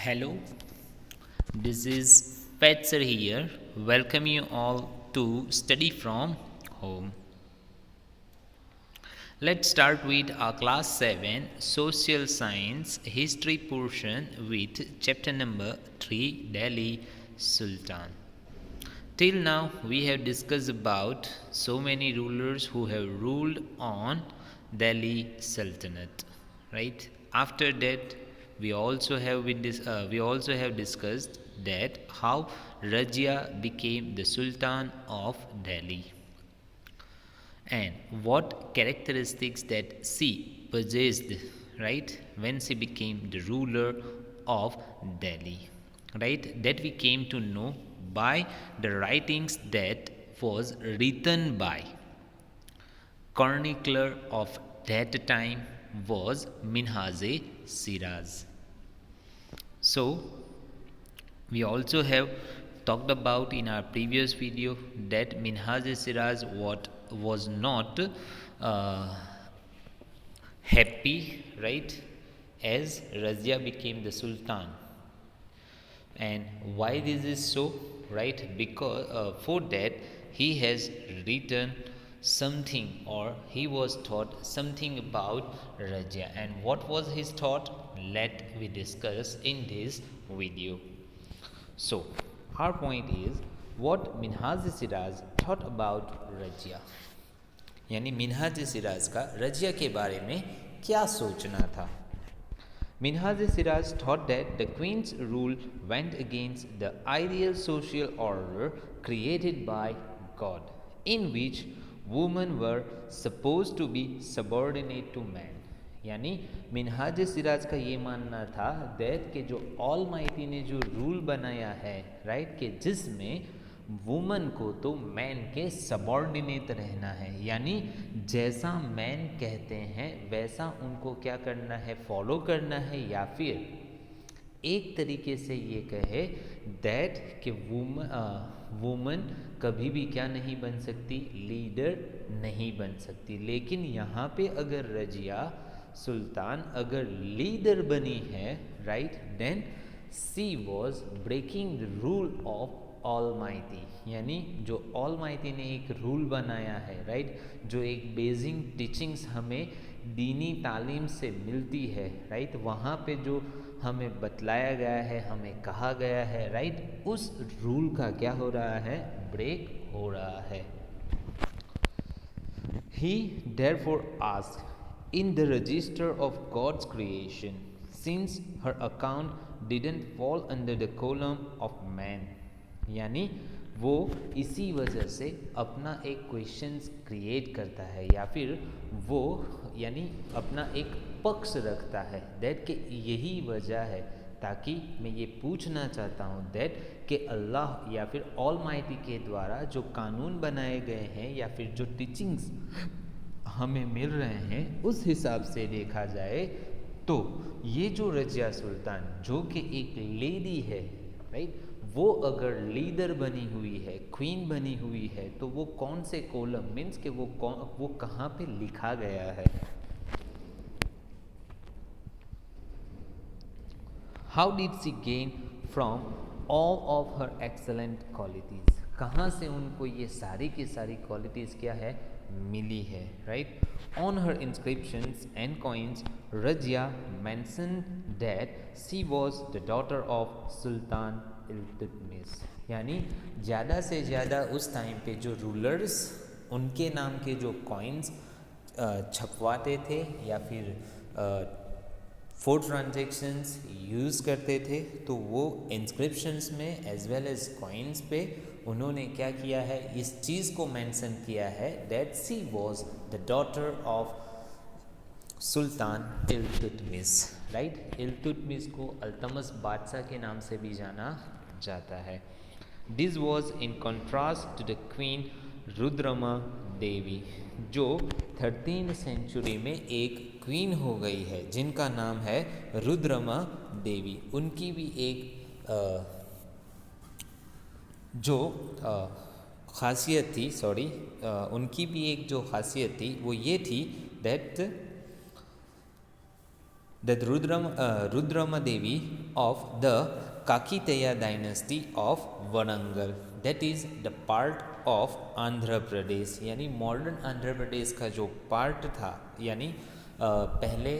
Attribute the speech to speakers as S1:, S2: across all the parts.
S1: Hello, this is Petzer here. Welcome you all to Study from Home. Let's start with our class 7 social science history portion with chapter number 3 Delhi Sultan. Till now we have discussed about so many rulers who have ruled on Delhi Sultanate, right? After that we also have discussed that how Rajya became the Sultan of Delhi and what characteristics that she possessed, right, when she became the ruler of Delhi, right, that we came to know by the writings that was written by chronicler of that time was Minhaj Siraz. So we also have talked about in our previous video that Minhaj Siraz what was not happy, right, as Razia became the Sultan. And why this is so, right? Because for that he has written something or he was taught something about Rajya. And what was his thought? Let we discuss in this video. So, our point is what Minhaj Siraz thought about Rajya. यानी मिनहाज सिराज का रजिया के बारे में क्या सोचना था. Minhaj Siraj thought that the queen's rule went against the ideal social order created by God, in which women were supposed to be subordinate to men. यानी मिनहाज सिराज का ये मानना था दैट के जो ऑल माइटी ने जो रूल बनाया है, राइट, कि जिसमें वुमन को तो मैन के सबॉर्डिनेट रहना है, यानी जैसा मैन कहते हैं वैसा उनको क्या करना है, फॉलो करना है, या फिर एक तरीके से ये कहे दैट कि वुमन कभी भी क्या नहीं बन सकती, लीडर नहीं बन सकती. लेकिन यहाँ पे अगर रजिया सुल्तान अगर लीडर बनी है, right, then she was breaking the rule of almighty. यानी जो ऑल माइटी ने एक रूल बनाया है, राइट, जो एक बेसिक टीचिंग्स हमें दीनी तालीम से मिलती है, राइट, वहाँ पे जो हमें बतलाया गया है, हमें कहा गया है, राइट, उस रूल का क्या हो रहा है, ब्रेक हो रहा है. He therefore asked, in the register of God's creation, since her account didn't fall under the column of man. यानी वो इसी वजह से अपना एक क्वेश्चंस क्रिएट करता है, या फिर वो यानी अपना एक पक्ष रखता है दैट कि यही वजह है, ताकि मैं ये पूछना चाहता हूँ दैट कि अल्लाह या फिर ऑल माइटी के द्वारा जो कानून बनाए गए हैं या फिर जो टीचिंग्स हमें मिल रहे हैं उस हिसाब से देखा जाए तो ये जो रजिया सुल्तान जो कि एक लेडी है, राइट, वो अगर लीडर बनी हुई है, क्वीन बनी हुई है, तो वो कौन से कॉलम मीन्स कि वो कहाँ पे लिखा गया है. How did she gain from all of her excellent qualities. कहाँ से उनको ये सारी की सारी क्वालिटीज क्या है, मिली है, right. On her inscriptions and coins Razia mention that she was the daughter of सुल्तान इल्तुतमिश. यानी ज़्यादा से ज़्यादा उस टाइम पे जो रूलर्स उनके नाम के जो कॉइन्स छपवाते थे या फिर फॉर ट्रांजेक्शन्स यूज़ करते थे, तो वो इंस्क्रिप्शंस में एज वेल एज कॉइन्स पे उन्होंने क्या किया है, इस चीज़ को मेंशन किया है that she was the daughter of Sultan Iltutmish, right. Iltutmish को अल्तमस बादशाह के नाम से भी जाना जाता है. This was in contrast to the queen Rudrama Devi, जो 13th सेंचुरी में एक क्वीन हो गई है जिनका नाम है रुद्रमा देवी. उनकी भी एक जो खासियत थी, उनकी भी एक जो खासियत थी वो ये थी that the Rudrama Devi of the Kakitiya dynasty of Varangal. That is the part of Andhra Pradesh, यानी मॉडर्न आंध्र प्रदेश का जो पार्ट था, यानी पहले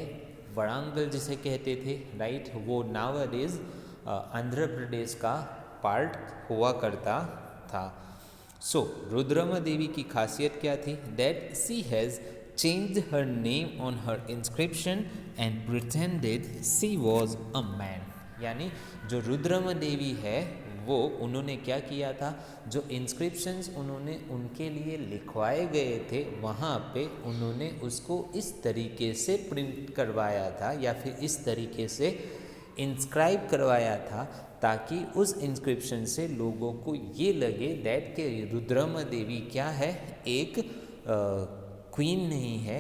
S1: वरांगल जिसे कहते थे, राइट, वो नाउअडेज आंध्र प्रदेश का पार्ट हुआ करता था. सो रुद्रमा देवी की खासियत क्या थी? That she has changed her name on her inscription and pretended she was a man. यानी जो रुद्रमा देवी है वो उन्होंने क्या किया था, जो इंस्क्रिप्शंस उन्होंने उनके लिए लिखवाए गए थे वहाँ पे उन्होंने उसको इस तरीके से प्रिंट करवाया था या फिर इस तरीके से इंस्क्राइब करवाया था ताकि उस इंस्क्रिप्शन से लोगों को ये लगे दैट के रुद्रमा देवी क्या है, एक क्वीन नहीं है,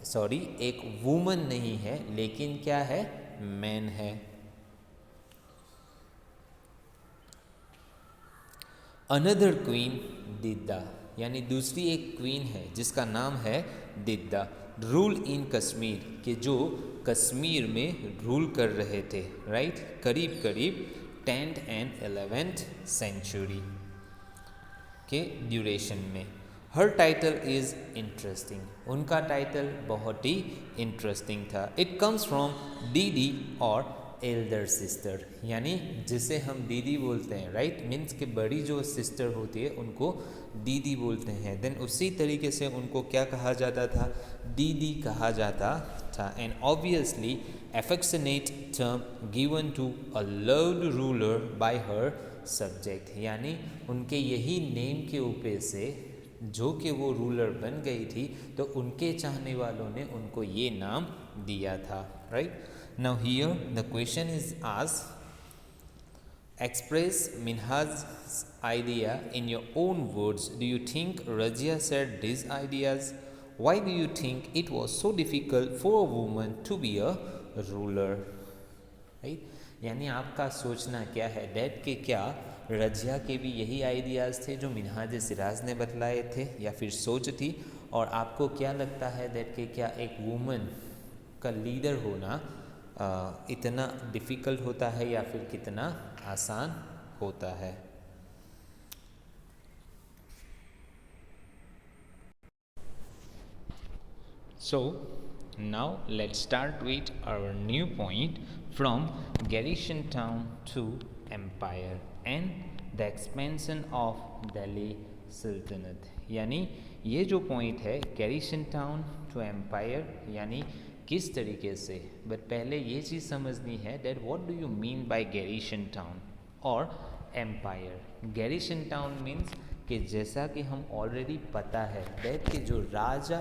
S1: सॉरी एक वुमन नहीं है, लेकिन क्या है, मैन है. अनदर क्वीन दिद्दा, यानी दूसरी एक क्वीन है जिसका नाम है दिद्दा, रूल इन कश्मीर, के जो कश्मीर में रूल कर रहे थे, राइट, करीब करीब 10th and 11th सेंचुरी के ड्यूरेशन में. हर टाइटल इज़ इंटरेस्टिंग, उनका टाइटल बहुत ही इंटरेस्टिंग था. इट कम्स फ्रॉम दीदी और एल्डर सिस्टर, यानी जिसे हम दीदी बोलते हैं, राइट, मीन्स कि बड़ी जो सिस्टर होती है उनको दीदी बोलते हैं. देन उसी तरीके से उनको क्या कहा जाता था, दीदी कहा जाता था. And obviously affectionate term given to a loved ruler by her subject, यानी उनके यही नेम के ऊपर से जो कि वो रूलर बन गई थी तो उनके चाहने वालों ने उनको ये नाम दिया था, right. Now here the question is asked, express Minhaj idea in your own words. Do you think Razia said this ideas? Why do you think it was so difficult for a woman to be a ruler? Right, यानी आपका सोचना क्या है dad के क्या रजिया के भी यही आइडियाज़ थे जो मिनहाज सिराज ने बतलाए थे या फिर सोच थी? और आपको क्या लगता है दैट कि क्या एक वुमन का लीडर होना इतना डिफ़िकल्ट होता है या फिर कितना आसान होता है? So now let's start with our new point from garrison town to empire and the expansion of Delhi Sultanate. यानी ये जो पॉइंट है garrison town to empire, यानी किस तरीके से, बट पहले ये चीज़ समझनी है that what do you mean by garrison town और empire. garrison town means कि जैसा कि हम ऑलरेडी पता है दैट कि जो राजा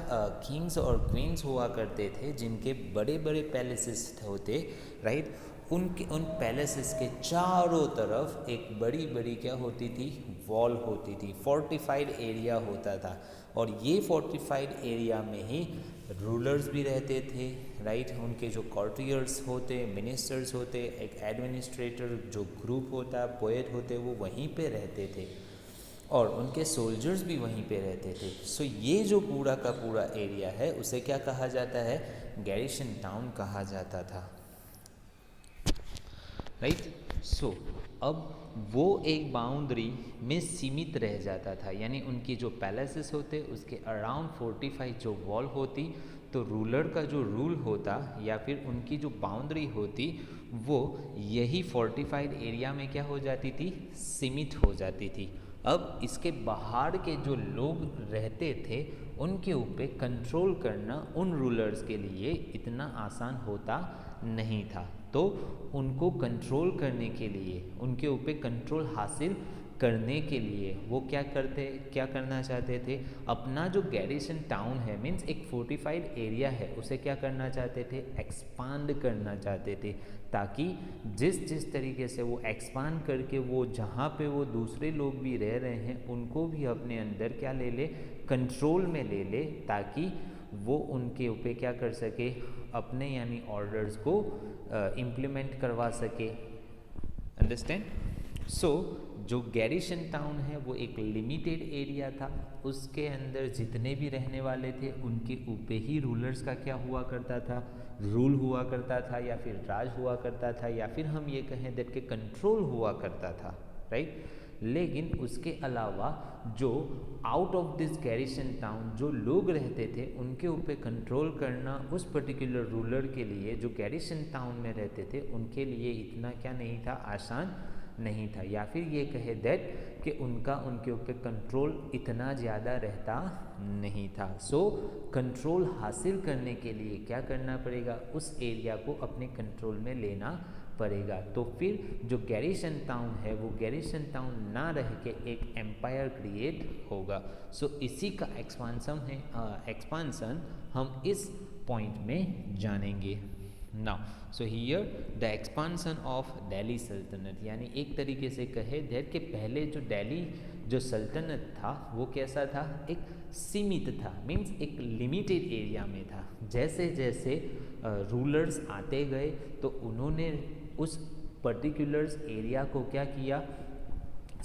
S1: किंग्स और क्वींस हुआ करते थे जिनके बड़े बड़े पैलेसेस होते, राइट, उनके उन पैलेसेस के चारों तरफ एक बड़ी बड़ी क्या होती थी, वॉल होती थी, फोर्टिफाइड एरिया होता था. और ये फोर्टिफाइड एरिया में ही रूलर्स भी रहते थे, राइट, उनके जो कॉर्टियर्स होते, मिनिस्टर्स होते, एक एडमिनिस्ट्रेटर जो ग्रुप होता, पोएट होते, वो वहीं पे रहते थे और उनके सोल्जर्स भी वहीं पे रहते थे. सो ये जो पूरा का पूरा एरिया है उसे क्या कहा जाता है, गैरिसन टाउन कहा जाता था, राइट. सो अब वो एक बाउंड्री में सीमित रह जाता था, यानी उनकी जो पैलेसेस होते उसके अराउंड 45 जो वॉल होती, तो रूलर का जो रूल होता या फिर उनकी जो बाउंड्री होती वो यही फोर्टिफाइड एरिया में क्या हो जाती थी, सीमित हो जाती थी. अब इसके बाहर के जो लोग रहते थे उनके ऊपर कंट्रोल करना उन रूलर्स के लिए इतना आसान होता नहीं था. तो उनको कंट्रोल करने के लिए, उनके ऊपर कंट्रोल हासिल करने के लिए वो क्या करना चाहते थे, अपना जो गैरिसन टाउन है मीन्स एक फोर्टिफाइड एरिया है उसे क्या करना चाहते थे, एक्सपांड करना चाहते थे, ताकि जिस तरीके से वो एक्सपांड करके वो जहाँ पे वो दूसरे लोग भी रह रहे हैं उनको भी अपने अंदर क्या ले ले, कंट्रोल में ले ले, ताकि वो उनके ऊपर क्या कर सके, अपने यानी ऑर्डर्स को इम्प्लीमेंट करवा सके. अंडरस्टैंड? सो जो गैरिसन टाउन है वो एक लिमिटेड एरिया था, उसके अंदर जितने भी रहने वाले थे उनके ऊपर ही रूलर्स का क्या हुआ करता था, रूल हुआ करता था, या फिर राज हुआ करता था, या फिर हम ये कहें दैट के कंट्रोल हुआ करता था, राइट। लेकिन उसके अलावा जो out of this garrison town जो लोग रहते थे उनके ऊपर कंट्रोल करना उस पर्टिकुलर रूलर के लिए, जो गैरिसन टाउन में रहते थे उनके लिए इतना क्या नहीं था, आसान नहीं था, या फिर ये कहे दैट कि उनके ऊपर कंट्रोल इतना ज़्यादा रहता नहीं था। सो कंट्रोल हासिल करने के लिए क्या करना पड़ेगा, उस एरिया को अपने कंट्रोल में लेना पड़ेगा। तो फिर जो गैरिसन टाउन है वो गैरिसन टाउन ना रह के एक एम्पायर क्रिएट होगा। सो इसी का एक्सपांसन हम इस पॉइंट में जानेंगे। Now so here the expansion of Delhi सल्तनत, यानी एक तरीके से कहे दैट कि पहले जो दिल्ली जो सल्तनत था वो कैसा था, एक सीमित था, मीन्स एक लिमिटेड एरिया में था। जैसे जैसे रूलर्स आते गए तो उन्होंने उस पर्टिकुलर्स एरिया को क्या किया,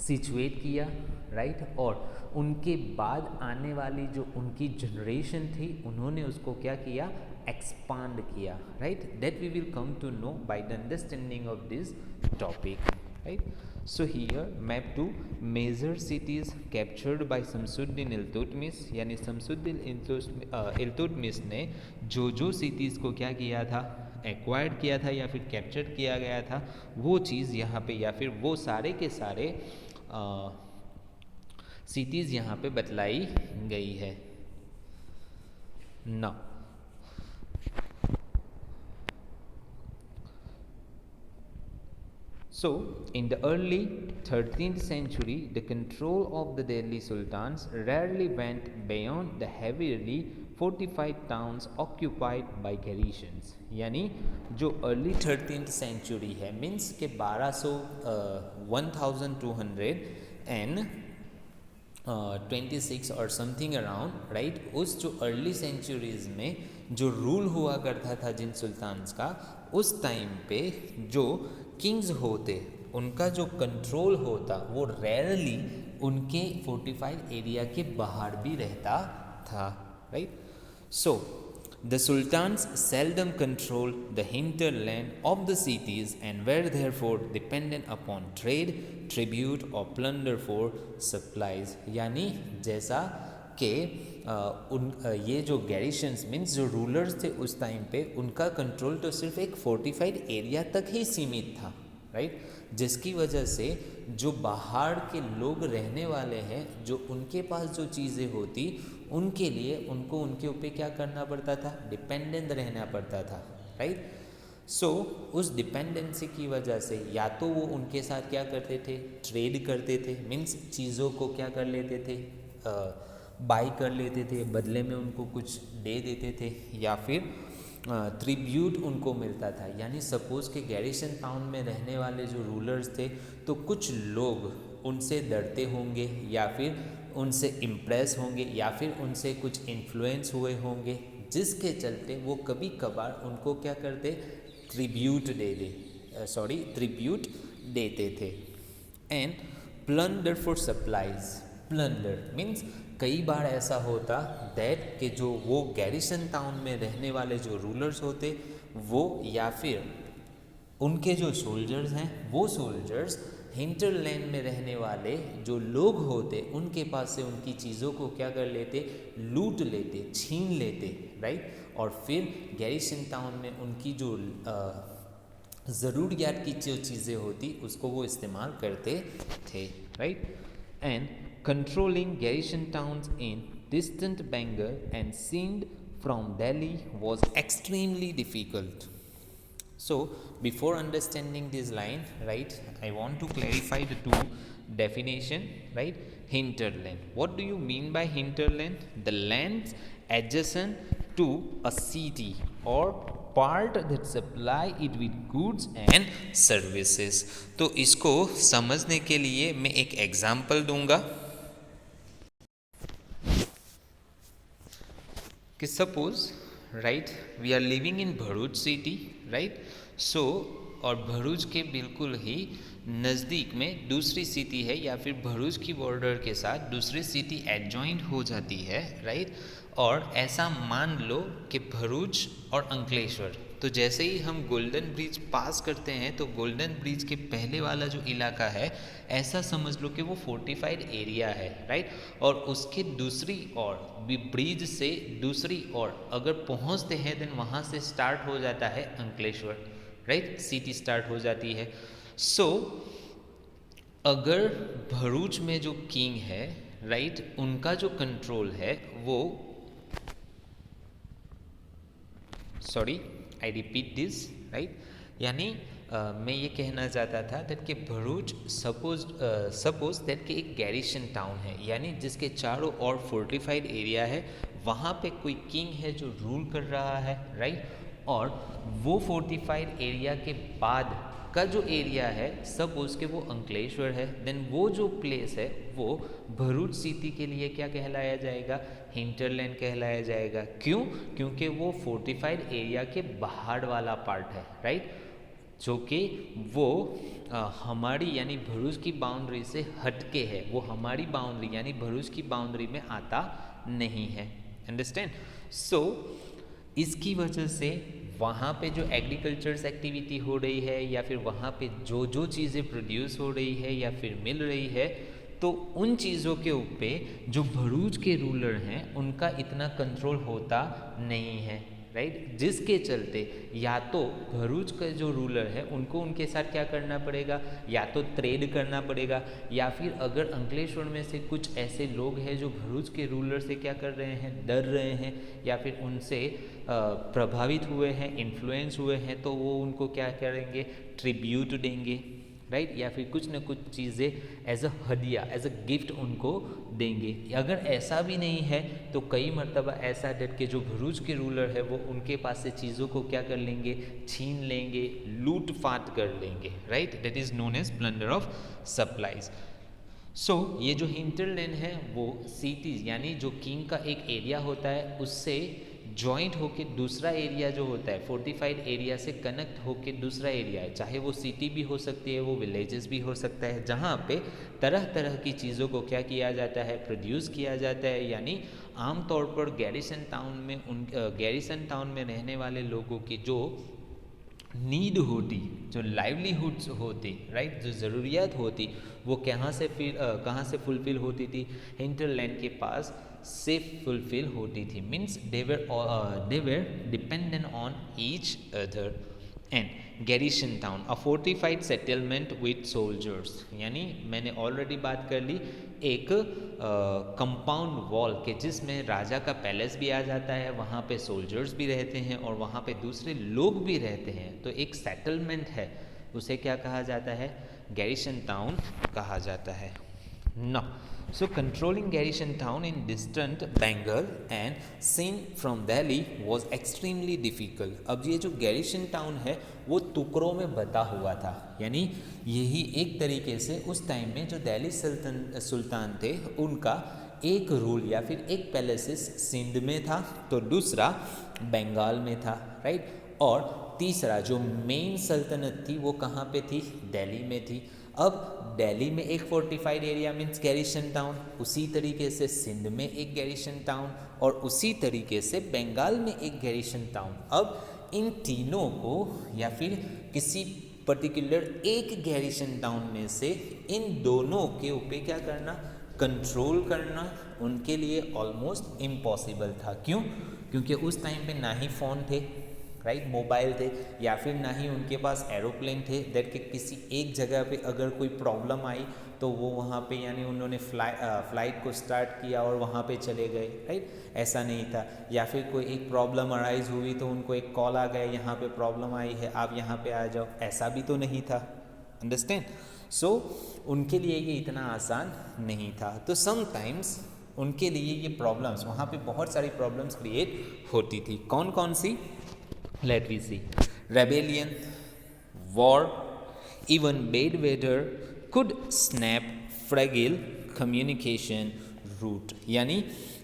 S1: सिचुएट किया, राइट। और उनके बाद आने वाली जो उनकी जनरेशन थी उन्होंने उसको क्या किया, एक्सपांड किया, right. That we will come to know by the understanding of this topic, right. So here map two major cities captured by Shamsuddin Iltutmish, यानी शमसुद्दीन इल्तुतमिश ने जो सिटीज़ को क्या किया था, एक्वायर्ड किया था या फिर कैप्चर किया गया था, वो चीज़ यहाँ पे या फिर वो सारे के सारे सिटीज़ यहाँ पे बतलाई गई है। Now so in the early 13th century the control of the Delhi sultans rarely went beyond the heavily fortified towns occupied by garrisons, यानी जो अर्ली 13th सेंचुरी है मीन्स के 1226 और समथिंग अराउंड, राइट। उस जो अर्ली सेंचुरीज में जो rule हुआ करता था जिन सुल्तान्स का, उस टाइम पे जो किंग्स होते उनका जो कंट्रोल होता वो रेयरली उनके फोर्टिफाइड एरिया के बाहर भी रहता था, right. So the sultans seldom controlled the hinterland of the cities and were therefore dependent upon trade, tribute or plunder for supplies, यानी जैसा कि ये जो गैरिशंस मीन्स जो रूलर्स थे उस टाइम पे उनका कंट्रोल तो सिर्फ एक फोर्टिफाइड एरिया तक ही सीमित था, राइट। जिसकी वजह से जो बाहर के लोग रहने वाले हैं, जो उनके पास जो चीज़ें होती उनके लिए उनको उनके ऊपर क्या करना पड़ता था, डिपेंडेंट रहना पड़ता था, राइट। सो उस डिपेंडेंसी की वजह से या तो वो उनके साथ क्या करते थे, ट्रेड करते थे, मीन्स चीज़ों को क्या कर लेते थे, बाई कर लेते थे, बदले में उनको कुछ दे देते थे, या फिर ट्रिब्यूट उनको मिलता था। यानी सपोज़ के गैरिसन टाउन में रहने वाले जो रूलर्स थे तो कुछ लोग उनसे डरते होंगे या फिर उनसे इम्प्रेस होंगे या फिर उनसे कुछ इन्फ्लुएंस हुए होंगे, जिसके चलते वो कभी कभार उनको क्या करते, ट्रिब्यूट देते थे। And plunder for supplies, plunder means कई बार ऐसा होता दैट कि जो वो गैरिसन टाउन में रहने वाले जो रूलर्स होते वो या फिर उनके जो सोल्जर्स हैं वो सोल्जर्स हिंटरलैंड में रहने वाले जो लोग होते उनके पास से उनकी चीज़ों को क्या कर लेते, लूट लेते, छीन लेते, राइट। और फिर गैरिसन टाउन में उनकी जो ज़रूरियात की जो चीज़ें होती उसको वो इस्तेमाल करते थे, right. And controlling garrison towns in distant Bengal and Sindh from Delhi was extremely difficult. So before understanding this line, right, I want to clarify the two definition, right. Hinterland, what do you mean by hinterland? The lands adjacent to a city or part that supply it with goods and services. तो इसको समझने के लिए मैं एक example दूंगा suppose, right, we are living in Bharuch city, right. So और भरूच के बिल्कुल ही नज़दीक में दूसरी सिटी है या फिर भरूच की बॉर्डर के साथ दूसरी सिटी एडजॉइंट हो जाती है, राइट। और ऐसा मान लो कि भरूच और अंकलेश्वर, तो जैसे ही हम गोल्डन ब्रिज पास करते हैं तो गोल्डन ब्रिज के पहले वाला जो इलाका है ऐसा समझ लो कि वो फोर्टिफाइड एरिया है, राइट। और उसके दूसरी ओर ब्रिज से दूसरी ओर अगर पहुंचते हैं देन वहाँ से स्टार्ट हो जाता है अंकलेश्वर, राइट, सिटी स्टार्ट हो जाती है। सो अगर भरूच में जो किंग है, राइट, उनका जो कंट्रोल है वो, sorry I repeat this, right, यानी मैं ये कहना चाहता था दैट कि भरूच सपोज दैट कि एक गैरिसन टाउन है, यानी जिसके चारों ओर फोर्टिफाइड एरिया है, वहाँ पे कोई किंग है जो रूल कर रहा है, राइट। और वो फोर्टिफाइड एरिया के बाद का जो एरिया है सपोज के वो अंकलेश्वर है, देन वो जो प्लेस है वो भरूच सिटी के लिए क्या कहलाया जाएगा, हिंटरलैंड कहलाया जाएगा। क्यों? क्योंकि वो फोर्टिफाइड एरिया के बाहर वाला पार्ट है, राइट, जो कि वो हमारी यानी भरूच की बाउंड्री से हटके है, वो हमारी बाउंड्री यानी भरूच की बाउंड्री में आता नहीं है। अंडरस्टैंड? सो इसकी वजह से वहाँ पे जो एग्रीकल्चर्स एक्टिविटी हो रही है या फिर वहाँ पे जो जो चीज़ें प्रोड्यूस हो रही है या फिर मिल रही है, तो उन चीज़ों के ऊपर जो भरूच के रूलर हैं उनका इतना कंट्रोल होता नहीं है, राइट। जिसके चलते या तो भरूच का जो रूलर है उनको उनके साथ क्या करना पड़ेगा, या तो ट्रेड करना पड़ेगा, या फिर अगर अंकलेश्वर में से कुछ ऐसे लोग हैं जो भरूच के रूलर से क्या कर रहे हैं, डर रहे हैं या फिर उनसे प्रभावित हुए हैं, इन्फ्लुएंस हुए हैं, तो वो उनको क्या करेंगे, ट्रिब्यूट देंगे, राइट, या फिर कुछ न कुछ चीज़ें as a Hadiya, as a gift उनको देंगे। अगर ऐसा भी नहीं है तो कई मरतबा ऐसा डेट के जो भरूच के रूलर है वो उनके पास से चीज़ों को क्या कर लेंगे, छीन लेंगे, लूट फाट कर लेंगे, right. That is known as plunder of supplies. So ये जो हिंटरलैंड है वो सिटीज़ यानी जो किंग का एक एरिया होता है उससे जॉइंट होके दूसरा एरिया जो होता है फोर्टिफाइड एरिया से कनेक्ट होके दूसरा एरिया है, चाहे वो सिटी भी हो सकती है, वो विलेजेस भी हो सकता है, जहाँ पे तरह तरह की चीज़ों को क्या किया जाता है, प्रोड्यूस किया जाता है। यानी आमतौर पर गैरिसन टाउन में रहने वाले लोगों की जो नीड होती, जो लाइवलीहुड्स होती, राइट, जो ज़रूरियात होती, वो कहाँ से फुलफ़िल होती थी, हिंटरलैंड के पास से फुलफ़िल होती थी। Means they were dependent on each other. And garrison town a fortified settlement with soldiers, यानी मैंने ऑलरेडी बात कर ली एक कंपाउंड वॉल के जिसमें राजा का पैलेस भी आ जाता है, वहाँ पे सोल्जर्स भी रहते हैं और वहाँ पे दूसरे लोग भी रहते हैं, तो एक सेटलमेंट है, उसे क्या कहा जाता है, गैरिसन टाउन कहा जाता है। Now, so controlling Garrison town in distant Bengal and seen from Delhi was extremely difficult. अब ये जो गैरिसन टाउन है वो टुकड़ों में बटा हुआ था, यानी यही एक तरीके से उस टाइम में जो दिल्ली सुल्तान थे उनका एक रूल या फिर एक पैलेसेस सिंध में था, तो दूसरा बंगाल में था, राइट, और तीसरा जो मेन सल्तनत थी वो कहाँ पे थी, दिल्ली में थी। अब दिल्ली में एक fortified area means garrison town, उसी तरीके से सिंध में एक गैरिसन टाउन और उसी तरीके से बंगाल में एक गैरिसन टाउन। अब इन तीनों को या फिर किसी पर्टिकुलर एक गैरिसन टाउन में से इन दोनों के ऊपर क्या करना, कंट्रोल करना उनके लिए ऑलमोस्ट इम्पॉसिबल था। क्यों? क्योंकि उस टाइम पे ना ही फ़ोन थे, राइट, मोबाइल थे, या फिर ना ही उनके पास एरोप्लेन थे दैट कि किसी एक जगह पे अगर कोई प्रॉब्लम आई तो वो वहाँ पे यानी उन्होंने फ्लाइट को स्टार्ट किया और वहाँ पे चले गए, राइट, ऐसा नहीं था। या फिर कोई एक प्रॉब्लम अराइज हुई तो उनको एक कॉल आ गया, यहाँ पे प्रॉब्लम आई है आप यहाँ पे आ जाओ, ऐसा भी तो नहीं था। अंडरस्टैंड? सो उनके लिए ये इतना आसान नहीं था, तो समटाइम्स उनके लिए ये प्रॉब्लम्स, वहाँ पे बहुत सारी प्रॉब्लम्स क्रिएट होती थी। कौन कौन सी? Let we see. Rebellion, war, even bad weather could snap fragile communication route. यानी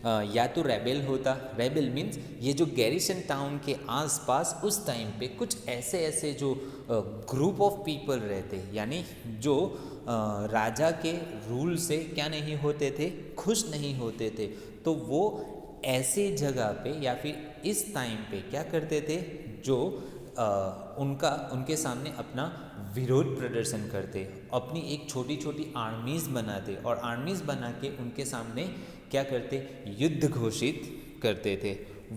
S1: या तो रेबेल होता, रेबेल मीन्स ये जो गैरिसन टाउन के आसपास उस टाइम पे कुछ ऐसे ऐसे जो ग्रुप ऑफ पीपल रहते, यानी जो राजा के रूल से क्या नहीं होते थे, खुश नहीं होते थे, तो वो ऐसे जगह पे या फिर इस टाइम पे क्या करते थे, जो उनके सामने अपना विरोध प्रदर्शन करते, अपनी एक छोटी छोटी आर्मीज़ बनाते और आर्मीज़ बना के उनके सामने क्या करते, युद्ध घोषित करते थे,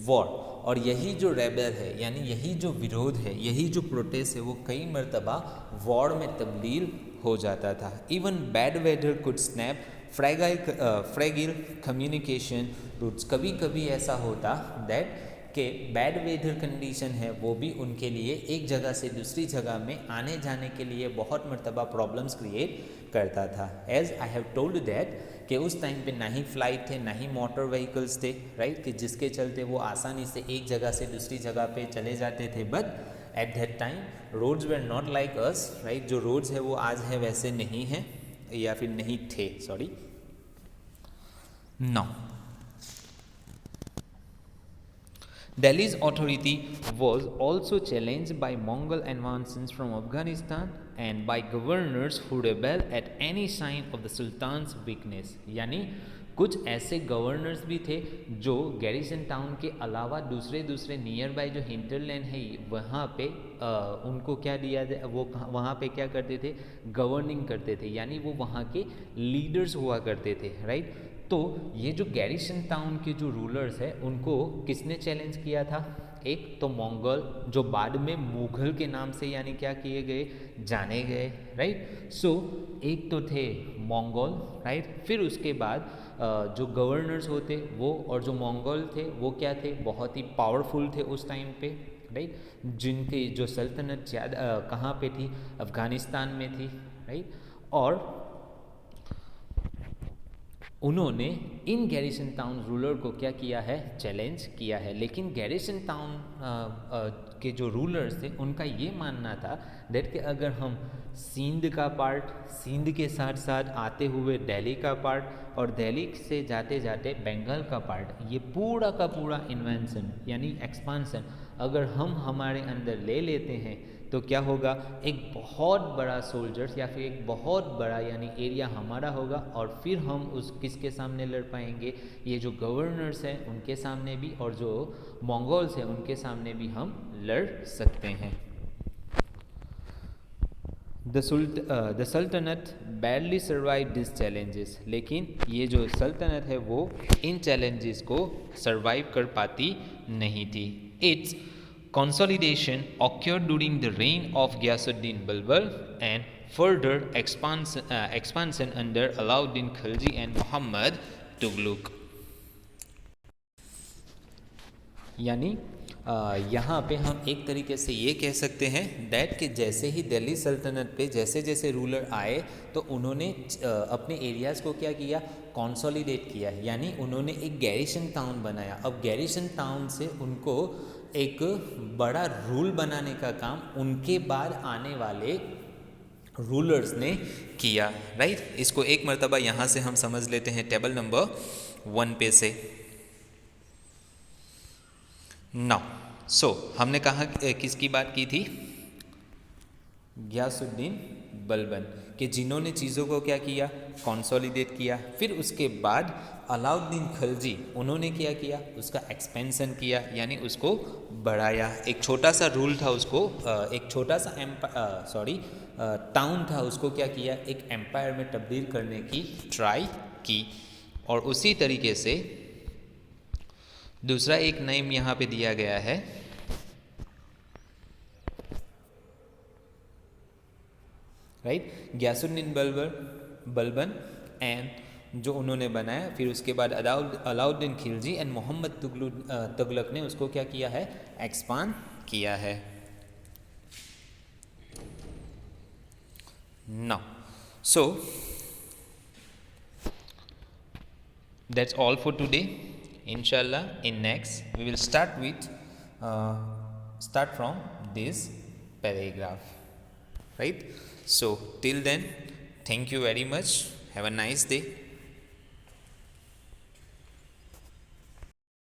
S1: वॉर। और यही जो रेबेल है, यानी यही जो विरोध है, यही जो प्रोटेस्ट है, वो कई मरतबा वॉर में तब्दील हो जाता था। Even bad weather could snap fragile communication routes. कभी कभी ऐसा होता दैट कि बैड वेदर कंडीशन है वो भी उनके लिए एक जगह से दूसरी जगह में आने जाने के लिए बहुत मरतबा प्रॉब्लम्स क्रिएट करता था। As I have told that कि उस टाइम पे ना ही फ्लाइट थे, ना ही मोटर व्हीकल्स थे, राइट, कि जिसके चलते वो आसानी से एक जगह से दूसरी जगह पे चले जाते थे। But at that time roads were not like us, right, जो रोड्स है वो आज है वैसे नहीं हैं, या फिर नहीं थे, sorry. Now Delhi's authority was also challenged by Mongol advances from Afghanistan and by governors who rebelled at any sign of the Sultan's weakness। यानी कुछ ऐसे गवर्नर्स भी थे जो गैरिसन टाउन के अलावा दूसरे दूसरे नियर बाय जो हिंटरलैंड है वहाँ पे उनको क्या दिया जाए, वो वहाँ पे क्या करते थे, गवर्निंग करते थे, यानी वो वहाँ के लीडर्स हुआ करते थे, राइट। तो ये जो गैरिसन टाउन के जो रूलर्स हैं उनको किसने चैलेंज किया था, एक तो मंगोल, जो बाद में मुगल के नाम से यानी क्या किए गए, जाने गए, राइट। सो एक तो थे मंगोल, राइट, फिर उसके बाद जो गवर्नर्स होते वो और जो मंगोल थे वो क्या थे, बहुत ही पावरफुल थे उस टाइम पे, राइट, जिनकी जो सल्तनत कहाँ पे थी, अफ़गानिस्तान में थी, राइट। और उन्होंने इन गैरिसन टाउन रूलर को क्या किया है, चैलेंज किया है। लेकिन गैरिसन टाउन के जो रूलर्स थे उनका ये मानना था दैट कि अगर हम सिंध का पार्ट, सिंध के साथ साथ आते हुए दिल्ली का पार्ट और दिल्ली से जाते जाते बंगाल का पार्ट, ये पूरा का पूरा इन्वेंशन यानी एक्सपांसन अगर हम हमारे अंदर ले लेते हैं तो क्या होगा, एक बहुत बड़ा सोल्जर्स या फिर एक बहुत बड़ा यानी एरिया हमारा होगा और फिर हम उस किसके सामने लड़ पाएंगे, ये जो गवर्नर्स हैं उनके सामने भी और जो मंगोल्स हैं उनके सामने भी हम लड़ सकते हैं। द सल्तनत बैडली सर्वाइव दिस चैलेंजेस। लेकिन ये जो सल्तनत है वो इन चैलेंजेस को सर्वाइव कर पाती नहीं थी। It's consolidation occurred during the reign of Ghiyasuddin Balbal and further expansion under Alauddin Khilji and Muhammad Tughlaq। यानी यहाँ पे हम एक तरीके से ये कह सकते हैं दैट कि जैसे ही दिल्ली सल्तनत पे जैसे जैसे रूलर आए तो उन्होंने अपने एरियाज़ को क्या किया, कंसोलिडेट किया, यानी उन्होंने एक गैरिसन टाउन बनाया। अब गैरिसन टाउन से उनको एक बड़ा रूल बनाने का काम उनके बाद आने वाले रूलर्स ने किया, राइट। इसको एक मर्तबा यहाँ से हम समझ लेते हैं टेबल नंबर 1 पे से। नाउ हमने कहा किसकी बात की थी, गियासुद्दीन बलबन के, जिन्होंने चीज़ों को क्या किया, कंसोलिडेट किया। फिर उसके बाद अलाउद्दीन खिलजी, उन्होंने क्या किया, उसका एक्सपेंशन किया यानी उसको बढ़ाया। एक छोटा सा रूल था उसको एक छोटा सा टाउन था उसको क्या किया, एक एम्पायर में तब्दील करने की ट्राई की। और उसी तरीके से दूसरा एक नेम यहाँ पे दिया गया है, राइट, गियासुद्दीन बलबन एंड जो उन्होंने बनाया। फिर उसके बाद अलाउद्दीन खिलजी एंड मोहम्मद तुगलक ने उसको क्या किया है, एक्सपांड किया है। Now that's all for today. Inshallah in next we will start from this paragraph, right? So till then, thank you very much, have a nice day.